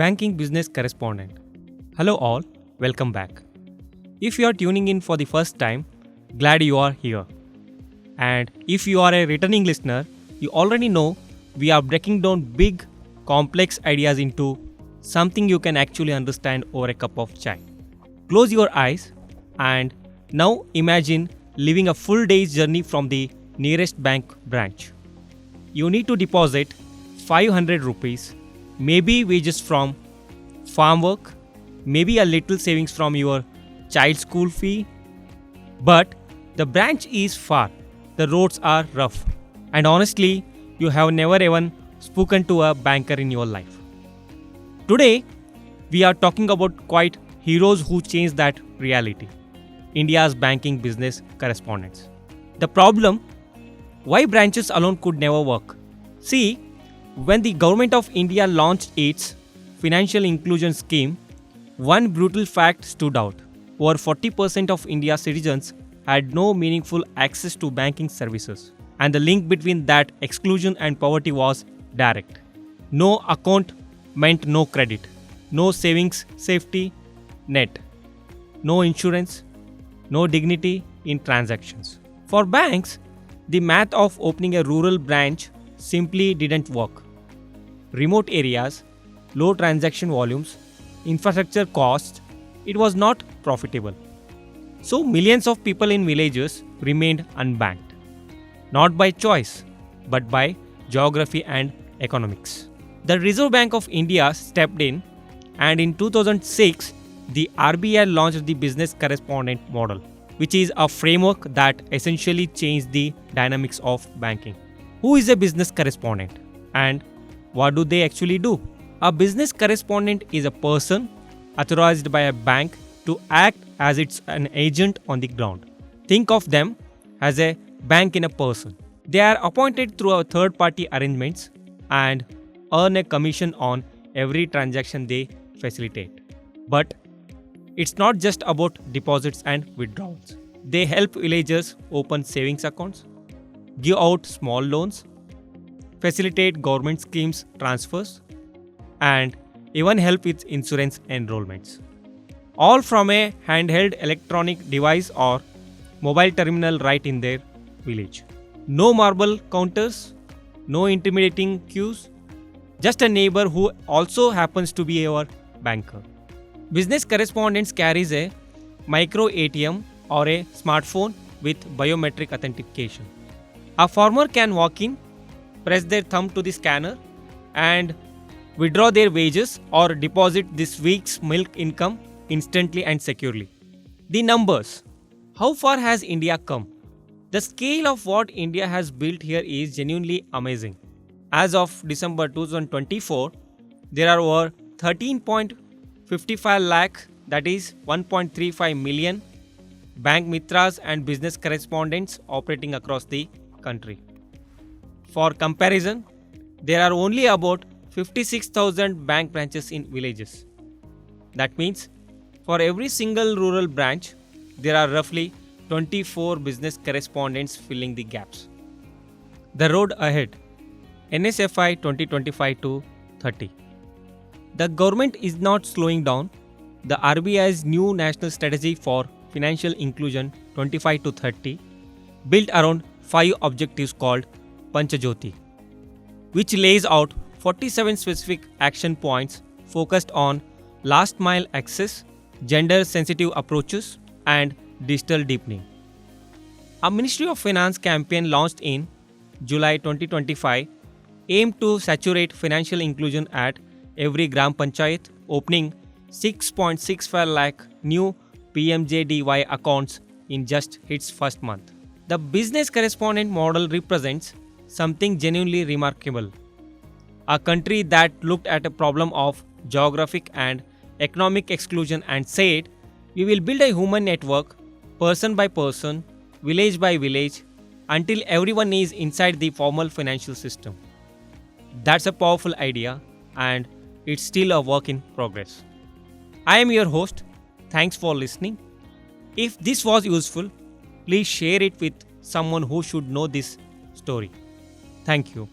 Banking Business Correspondent. Hello all, welcome back. If you are tuning in for the first time, glad you are here. And if you are a returning listener, you already know we are breaking down big, complex ideas into something you can actually understand over a cup of chai. Close your eyes and now imagine living a full day's journey from the nearest bank branch. You need to deposit 500 rupees, maybe wages from farm work, maybe a little savings from your child's school fee. But the branch is far, the roads are rough, and honestly, you have never even spoken to a banker in your life. Today, we are talking about quite heroes who changed that reality. India's banking business correspondents. The problem? Why branches alone could never work? See, when the government of India launched its financial inclusion scheme, one brutal fact stood out. Over 40% of India's citizens had no meaningful access to banking services. And the link between that exclusion and poverty was direct. No account meant no credit. No savings safety net. No insurance. No dignity in transactions. For banks, the math of opening a rural branch simply didn't work. Remote areas, low transaction volumes, infrastructure costs, it was not profitable. So millions of people in villages remained unbanked. Not by choice, but by geography and economics. The Reserve Bank of India stepped in, and in 2006, the RBI launched the Business Correspondent model, which is a framework that essentially changed the dynamics of banking. Who is a business correspondent and what do they actually do? A business correspondent is a person authorized by a bank to act as an agent on the ground. Think of them as a bank in a person. They are appointed through third-party arrangements and earn a commission on every transaction they facilitate. But it's not just about deposits and withdrawals. They help villagers open savings accounts, give out small loans, facilitate government schemes transfers, and even help with insurance enrollments. All from a handheld electronic device or mobile terminal right in their village. No marble counters, no intimidating queues, just a neighbor who also happens to be our banker. Business correspondents carries a micro ATM or a smartphone with biometric authentication. A farmer can walk in, press their thumb to the scanner, and withdraw their wages or deposit this week's milk income instantly and securely. The numbers. How far has India come? The scale of what India has built here is genuinely amazing. As of December 2024, there are over 13.55 lakh, that is 1.35 million, bank mitras and business correspondents operating across the country. For comparison, there are only about 56,000 bank branches in villages. That means, for every single rural branch, there are roughly 24 business correspondents filling the gaps. The road ahead. NSFI 2025-30. The government is not slowing down. The RBI's new national strategy for financial inclusion 25-30 built around 5 objectives called Panchajyoti, which lays out 47 specific action points focused on last mile access, gender sensitive approaches, and digital deepening. A Ministry of Finance campaign launched in July 2025 aimed to saturate financial inclusion at every Gram Panchayat, opening 6.65 lakh new PMJDY accounts in just its first month. The business correspondent model represents something genuinely remarkable. A country that looked at a problem of geographic and economic exclusion and said, we will build a human network, person by person, village by village, until everyone is inside the formal financial system. That's a powerful idea, and it's still a work in progress. I am your host. Thanks for listening. If this was useful, please share it with someone who should know this story. Thank you.